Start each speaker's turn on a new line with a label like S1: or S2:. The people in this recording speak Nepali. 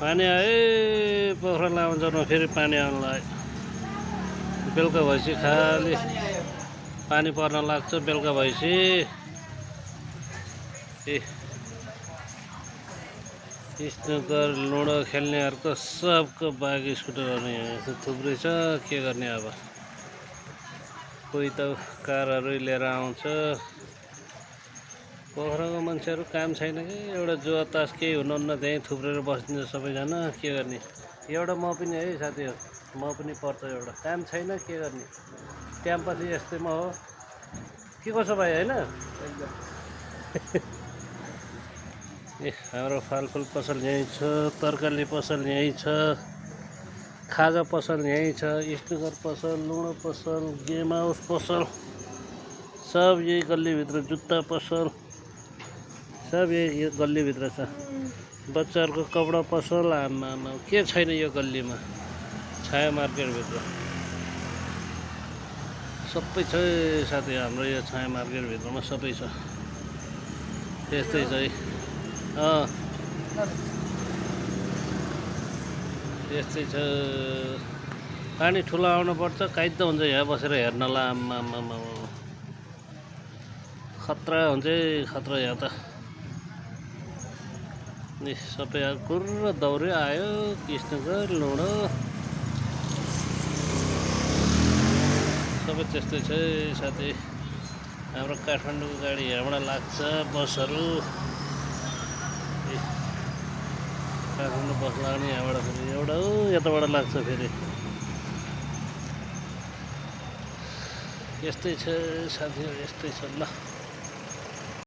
S1: पानी आयो पोखरा लामोजरमा फेरि पानी आउनु लाग्यो बेलुका भएपछि खालि पानी पर्न लाग्छ बेलुका भएपछि स्नुकर लुडो खेल्नेहरूको सबको बाइक स्कुटरहरू यहाँ थुप्रै छ के गर्ने अब कोही त कारहरू लिएर आउँछ पोखराको मान्छेहरू काम छैन कि एउटा जुवा तास केही हुनुहुन्न त्यहीँ थुप्रेर बस्दिन्छ सबैजना के गर्ने एउटा म पनि है साथीहरू म पनि पर्छ एउटा काम छैन के गर्ने क्याम्पस यस्तैमा हो के कसो भाइ होइन हाम्रो फलफुल पसल यहीँ छ तरकारी पसल यहीँ छ खाजा पसल यहीँ छ स्नुकर पसल लुडो पसल गेम हाउस पसल सब यही गल्लीभित्र जुत्ता पसल सब यही गल्लीभित्र छ बच्चाहरूको कपडा पसल आमा के छैन यो गल्लीमा छाया मार्केटभित्र सबै छ साथी हाम्रो यो छाया मार्केटभित्रमा सबै छ त्यस्तै छ है त्यस्तै छ पानी ठुलो आउनुपर्छ काहीँ त हुन्छ यहाँ बसेर हेर्नलाई आम्मा खतरा हुन्छ खतरा यहाँ त नि सबै गुर्र दौड्यो आयो स्नुकर लुडो सबै त्यस्तै छ साथी हाम्रो काठमाडौँको गाडी यहाँबाट लाग्छ बसहरू काठमाडौँ बस लाग्ने यहाँबाट फेरि एउटा यताबाट लाग्छ फेरि यस्तै छ साथीहरू यस्तै छ ल।